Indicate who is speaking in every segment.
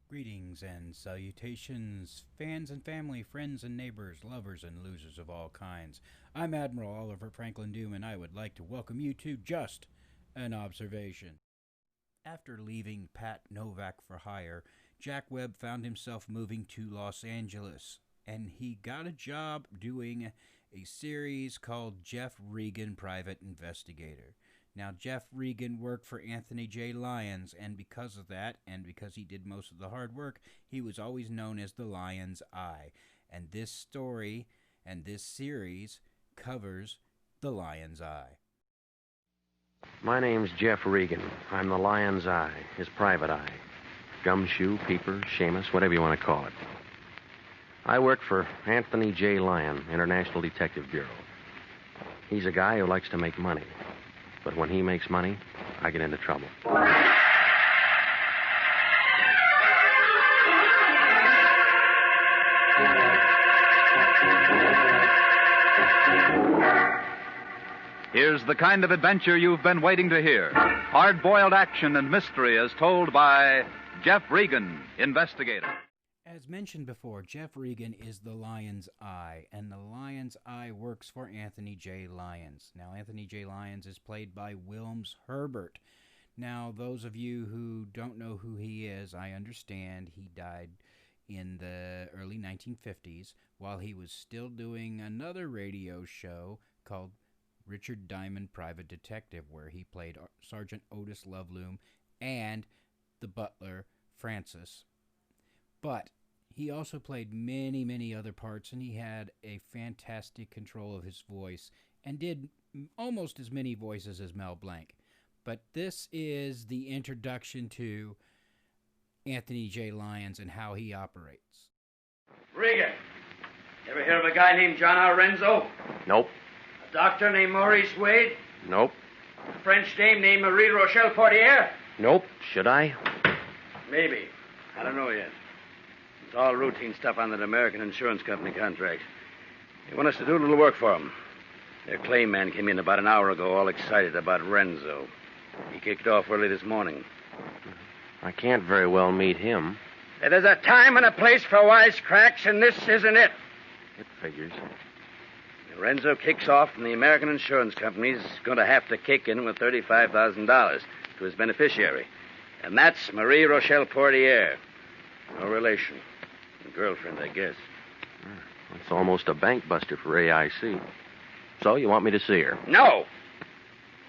Speaker 1: Greetings and salutations, fans and family, friends and neighbors, lovers and losers of all kinds. I'm Admiral Oliver Franklin Doom, and I would like to welcome you to Just an Observation. After leaving Pat Novak for hire, Jack Webb found himself moving to Los Angeles, and he got a job doing a series called Jeff Regen, Private Investigator. Now, Jeff Regen worked for Anthony J. Lyons, and because of that, and because he did most of the hard work, he was always known as the Lion's Eye. And this story and this series covers the Lion's Eye.
Speaker 2: My name's Jeff Regen. I'm the Lion's Eye, his private eye. Gumshoe, peeper, Seamus, whatever you want to call it. I work for Anthony J. Lyon, International Detective Bureau. He's a guy who likes to make money. But when he makes money, I get into trouble.
Speaker 3: Here's the kind of adventure you've been waiting to hear. Hard-boiled action and mystery as told by Jeff Regen, Investigator.
Speaker 1: As mentioned before, Jeff Regen is the Lion's Eye, and the Lion's Eye works for Anthony J. Lyons. Now, Anthony J. Lyons is played by Wilms Herbert. Now, those of you who don't know who he is, I understand he died in the early 1950s while he was still doing another radio show called Richard Diamond Private Detective, where he played Sergeant Otis Loveloom and the butler, Francis. But he also played many, many other parts, and he had a fantastic control of his voice and did almost as many voices as Mel Blanc. But this is the introduction to Anthony J. Lyons and how he operates.
Speaker 4: Regan, ever hear of a guy named John R. Renzo?
Speaker 2: Nope.
Speaker 4: A doctor named Maurice Wade?
Speaker 2: Nope.
Speaker 4: A French dame named Marie Rochelle Portier?
Speaker 2: Nope. Should I?
Speaker 4: Maybe. I don't know yet. It's all routine stuff on that American insurance company contract. They want us to do a little work for them. Their claim man came in about an hour ago, all excited about Renzo. He kicked off early this morning.
Speaker 2: I can't very well meet him.
Speaker 4: There's a time and a place for wisecracks, and this isn't it.
Speaker 2: It figures.
Speaker 4: Renzo kicks off, and the American insurance company's going to have to kick in with $35,000 to his beneficiary. And that's Marie Rochelle Portier. No relation. A girlfriend, I guess.
Speaker 2: It's almost a bank buster for AIC. So you want me to see her?
Speaker 4: No!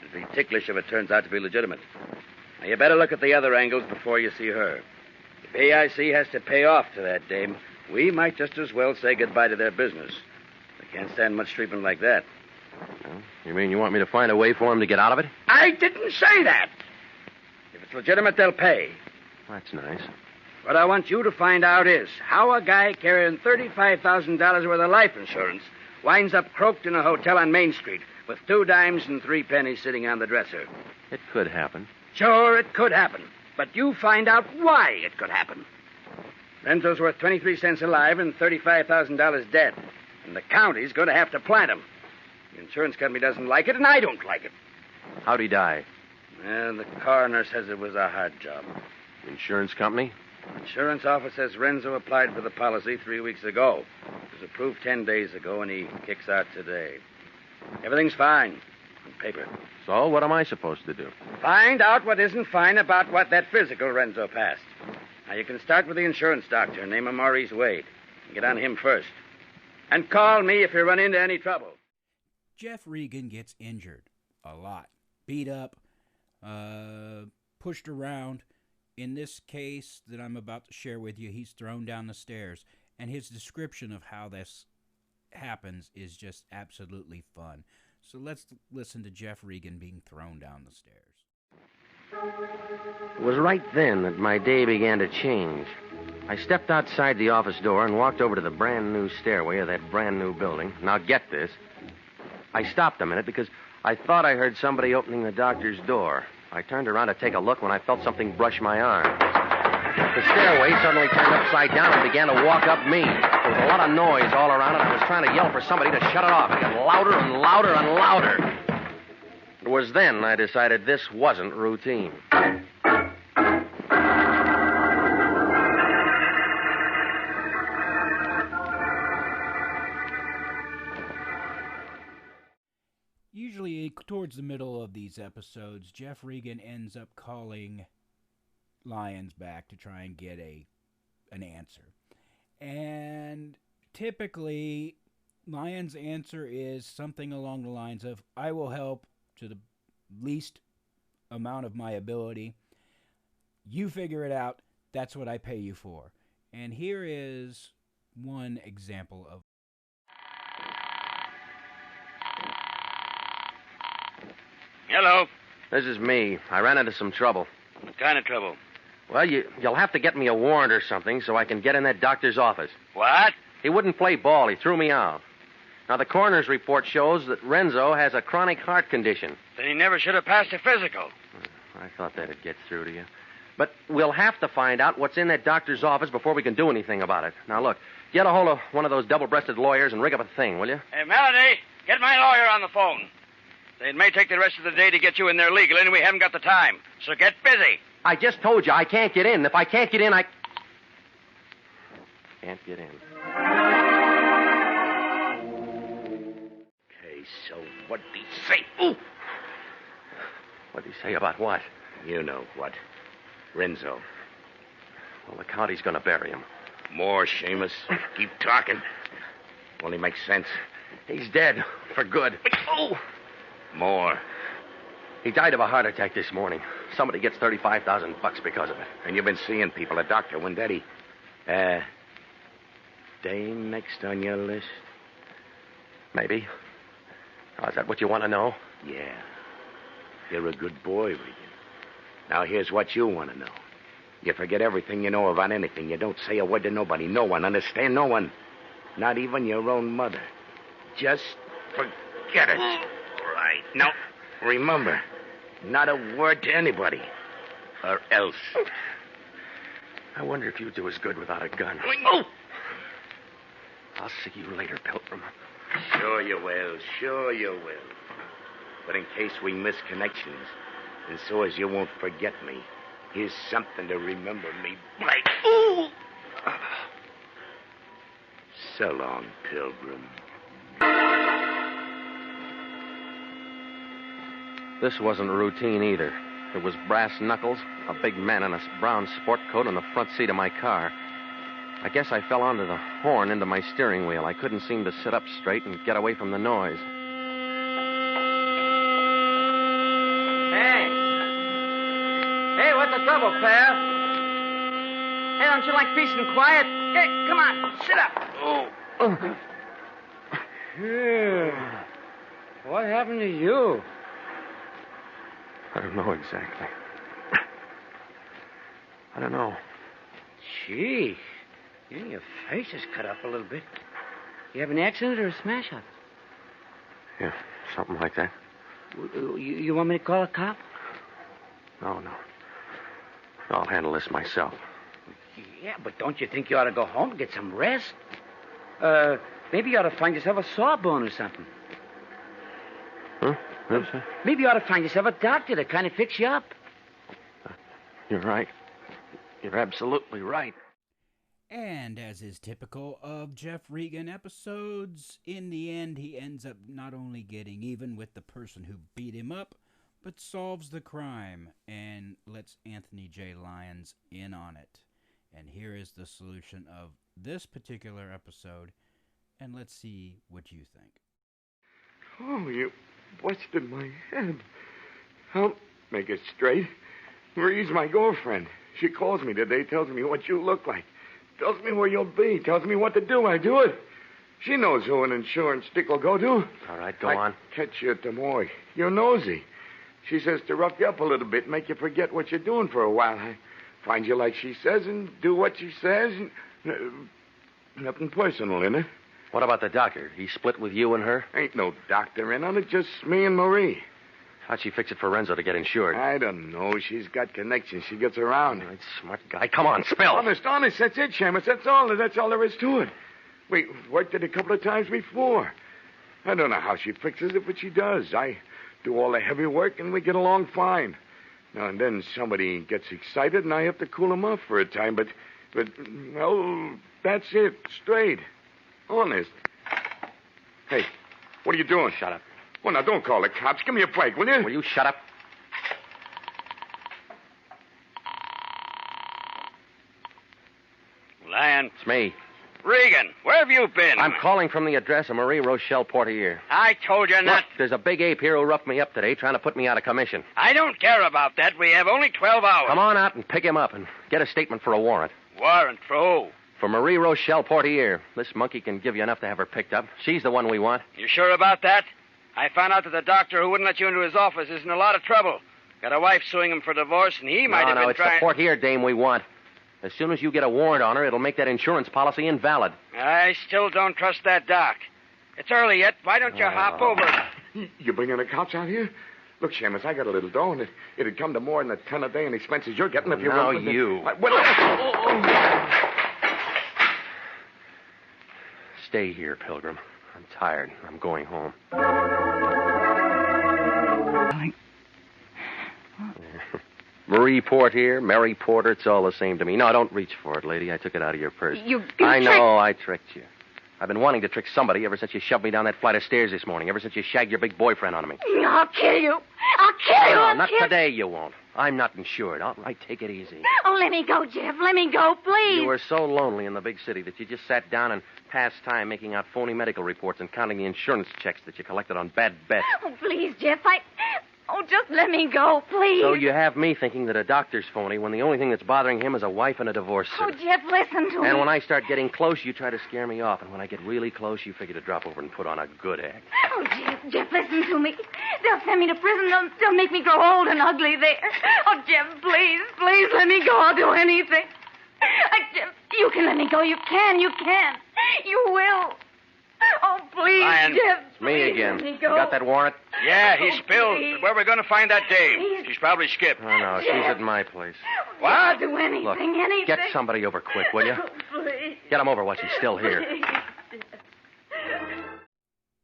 Speaker 4: It'd be ticklish if it turns out to be legitimate. Now, you better look at the other angles before you see her. If AIC has to pay off to that dame, we might just as well say goodbye to their business. They can't stand much treatment like that.
Speaker 2: Well, you mean you want me to find a way for him to get out of it?
Speaker 4: I didn't say that! If it's legitimate, they'll pay.
Speaker 2: That's nice.
Speaker 4: What I want you to find out is how a guy carrying $35,000 worth of life insurance winds up croaked in a hotel on Main Street with 2 dimes and 3 pennies sitting on the dresser.
Speaker 2: It could happen.
Speaker 4: Sure, it could happen. But you find out why it could happen. Renzo's worth 23 cents alive and $35,000 dead. And the county's going to have to plant him. The insurance company doesn't like it, and I don't like it.
Speaker 2: How'd he die?
Speaker 4: Well, the coroner says it was a hard job.
Speaker 2: Insurance company?
Speaker 4: Insurance office says Renzo applied for the policy 3 weeks ago. It was approved 10 days ago, and he kicks out today. Everything's fine on paper.
Speaker 2: So what am I supposed to do?
Speaker 4: Find out what isn't fine about what that physical Renzo passed. Now, you can start with the insurance doctor, name him Maurice Wade. Get on him first. And call me if you run into any trouble.
Speaker 1: Jeff Regen gets injured a lot. Beat up, pushed around. In this case that I'm about to share with you, he's thrown down the stairs. And his description of how this happens is just absolutely fun. So let's listen to Jeff Regen being thrown down the stairs.
Speaker 2: It was right then that my day began to change. I stepped outside the office door and walked over to the brand new stairway of that brand new building. Now get this. I stopped a minute because I thought I heard somebody opening the doctor's door. I turned around to take a look when I felt something brush my arm. The stairway suddenly turned upside down and began to walk up me. There was a lot of noise all around, and I was trying to yell for somebody to shut it off. It got louder and louder and louder. It was then I decided this wasn't routine.
Speaker 1: towards the middle of these episodes, Jeff Regen ends up calling Lyons back to try and get an answer. And typically, Lyons' answer is something along the lines of, I will help to the least amount of my ability. You figure it out. That's what I pay you for. And here is one example of.
Speaker 4: Hello.
Speaker 2: This is me. I ran into some trouble.
Speaker 4: What kind of trouble?
Speaker 2: Well, you'll have to get me a warrant or something so I can get in that doctor's office.
Speaker 4: What?
Speaker 2: He wouldn't play ball. He threw me out. Now, the coroner's report shows that Renzo has a chronic heart condition.
Speaker 4: Then he never should have passed a physical.
Speaker 2: I thought that'd get through to you. But we'll have to find out what's in that doctor's office before we can do anything about it. Now, look, get a hold of one of those double-breasted lawyers and rig up a thing, will you?
Speaker 4: Hey, Melody, get my lawyer on the phone. It may take the rest of the day to get you in there legally, and we haven't got the time. So get busy.
Speaker 2: I just told you I can't get in. If I can't get in, I can't get in.
Speaker 4: Okay, so what'd he say? Ooh!
Speaker 2: What'd he say about what?
Speaker 4: You know what. Renzo.
Speaker 2: Well, the county's going to bury him.
Speaker 4: More, Seamus. Keep talking. Only makes sense.
Speaker 2: He's dead. For good. Oh!
Speaker 4: More.
Speaker 2: He died of a heart attack this morning. Somebody gets $35,000 because of it.
Speaker 4: And you've been seeing people. A doctor, when did he? Dame next on your list?
Speaker 2: Maybe. Oh, is that what you want to know?
Speaker 4: Yeah. You're a good boy, Regan. Now, here's what you want to know. You forget everything you know about anything. You don't say a word to nobody. No one. Understand? No one. Not even your own mother. Just forget it. Right. No. Remember, not a word to anybody. Or else.
Speaker 2: I wonder if you'd do as good without a gun.
Speaker 4: Oh!
Speaker 2: I'll see you later, Pilgrim.
Speaker 4: Sure you will. Sure you will. But in case we miss connections, and so as you won't forget me, here's something to remember me by. Ooh! So long, Pilgrim.
Speaker 2: This wasn't routine either. It was brass knuckles, a big man in a brown sport coat on the front seat of my car. I guess I fell onto the horn into my steering wheel. I couldn't seem to sit up straight and get away from the noise.
Speaker 5: Hey, what's the trouble, pal? Hey, don't you like peace and quiet? Hey, come on, sit up.
Speaker 2: Oh.
Speaker 5: Yeah. What happened to you?
Speaker 2: I don't know exactly. I don't know.
Speaker 5: Gee, your face is cut up a little bit. You have an accident or a smash-up?
Speaker 2: Yeah, something like that.
Speaker 5: You want me to call a cop?
Speaker 2: No. I'll handle this myself.
Speaker 5: Yeah, but don't you think you ought to go home and get some rest? Maybe you ought to find yourself a sawbone or something.
Speaker 2: Huh? What's that?
Speaker 5: Maybe you ought to find yourself a doctor to kind of fix you up.
Speaker 2: You're right. You're absolutely right.
Speaker 1: And as is typical of Jeff Regen episodes, in the end he ends up not only getting even with the person who beat him up, but solves the crime and lets Anthony J. Lyons in on it. And here is the solution of this particular episode, and let's see what you think.
Speaker 6: Oh, you busted my head. Help make it straight. Marie's my girlfriend. She calls me today, tells me what you look like, tells me where you'll be, tells me what to do. I do it. She knows who an insurance stick will go to.
Speaker 2: All right, go on.
Speaker 6: Catch you at the morgue. You're nosy. She says to rough you up a little bit, make you forget what you're doing for a while. I find you like she says and do what she says. And, nothing personal in it.
Speaker 2: What about the doctor? He split with you and her?
Speaker 6: Ain't no doctor in on it, just me and Marie.
Speaker 2: How'd she fix it for Renzo to get insured?
Speaker 6: I don't know. She's got connections. She gets around.
Speaker 2: All right, smart guy. Come on, spill.
Speaker 6: Honest. That's it, Seamus. That's all there is to it. We worked it a couple of times before. I don't know how she fixes it, but she does. I do all the heavy work, and we get along fine. Now and then somebody gets excited, and I have to cool them off for a time. But well, that's it. Straight. Honest. Hey, what are you doing?
Speaker 2: Shut up.
Speaker 6: Well, now, don't call the cops. Give me a break, will you?
Speaker 2: Will you shut up?
Speaker 4: Lyon.
Speaker 2: It's me.
Speaker 4: Regan, where have you been?
Speaker 2: I'm calling from the address of Marie Rochelle Portier.
Speaker 4: I told you not.
Speaker 2: Look, there's a big ape here who roughed me up today trying to put me out of commission.
Speaker 4: I don't care about that. We have only 12 hours.
Speaker 2: Come on out and pick him up and get a statement for a warrant.
Speaker 4: Warrant for who?
Speaker 2: For Marie Rochelle Portier. This monkey can give you enough to have her picked up. She's the one we want.
Speaker 4: You sure about that? I found out that the doctor who wouldn't let you into his office is in a lot of trouble. Got a wife suing him for divorce, and he might have been
Speaker 2: it's
Speaker 4: trying...
Speaker 2: the Portier dame we want. As soon as you get a warrant on her, it'll make that insurance policy invalid.
Speaker 4: I still don't trust that doc. It's early yet. Why don't you hop over?
Speaker 6: You bringing the cops out here? Look, Seamus, I got a little dough, and it'd come to more than the 10 a day in expenses you're getting if you
Speaker 2: Now
Speaker 6: went with
Speaker 2: you. Stay here, Pilgrim. I'm tired. I'm going home. Marie Portier, Mary Porter, it's all the same to me. No, don't reach for it, lady. I took it out of your purse. I know, I tricked you. I've been wanting to trick somebody ever since you shoved me down that flight of stairs this morning, ever since you shagged your big boyfriend onto me.
Speaker 7: I'll kill you. I'll kill you.
Speaker 2: No, not today, you won't. I'm not insured. All right, take it easy.
Speaker 7: Oh, let me go, Jeff. Let me go, please.
Speaker 2: You were so lonely in the big city that you just sat down and passed time making out phony medical reports and counting the insurance checks that you collected on bad bets.
Speaker 7: Oh, please, Jeff. Oh, just let me go, please.
Speaker 2: So you have me thinking that a doctor's phony when the only thing that's bothering him is a wife and a divorce
Speaker 7: Oh,
Speaker 2: suit.
Speaker 7: Jeff, listen to me.
Speaker 2: And when I start getting close, you try to scare me off. And when I get really close, you figure to drop over and put on a good act.
Speaker 7: Oh, Jeff, listen to me. They'll send me to prison. They'll make me grow old and ugly there. Oh, Jeff, please let me go. I'll do anything. Jeff, you can let me go. You can. You will. Oh, please,
Speaker 4: Lyon.
Speaker 7: Jeff.
Speaker 2: It's me
Speaker 7: please
Speaker 2: again.
Speaker 7: Let me
Speaker 2: You
Speaker 7: go.
Speaker 2: got that warrant?
Speaker 4: Yeah, he
Speaker 7: Oh,
Speaker 4: spilled.
Speaker 7: please.
Speaker 4: But where are we going to find that dame?
Speaker 7: Please.
Speaker 4: She's probably skipped.
Speaker 2: Oh, no, she's at my place.
Speaker 4: What?
Speaker 7: I'll do anything,
Speaker 2: Look,
Speaker 7: anything.
Speaker 2: get somebody over quick, will you?
Speaker 7: Oh, please.
Speaker 2: Get him over while she's still here.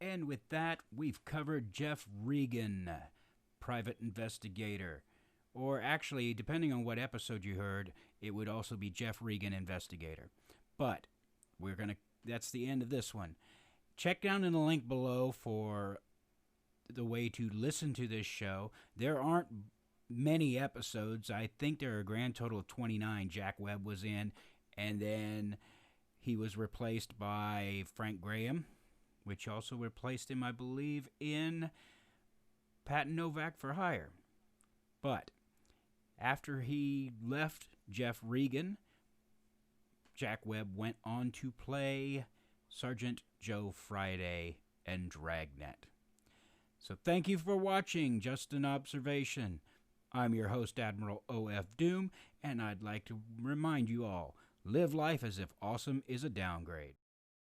Speaker 1: And with that, we've covered Jeff Regen, private investigator. Or actually, depending on what episode you heard, it would also be Jeff Regen, investigator. But that's the end of this one. Check down in the link below for the way to listen to this show. There aren't many episodes. I think there are a grand total of 29 Jack Webb was in, and then he was replaced by Frank Graham, which also replaced him, I believe, in Pat Novak for Hire. But after he left Jeff Regen, Jack Webb went on to play Sergeant Joe Friday and Dragnet. So thank you for watching Just an Observation. I'm your host, Admiral O.F. Doom, and I'd like to remind you all, live life as if awesome is a downgrade.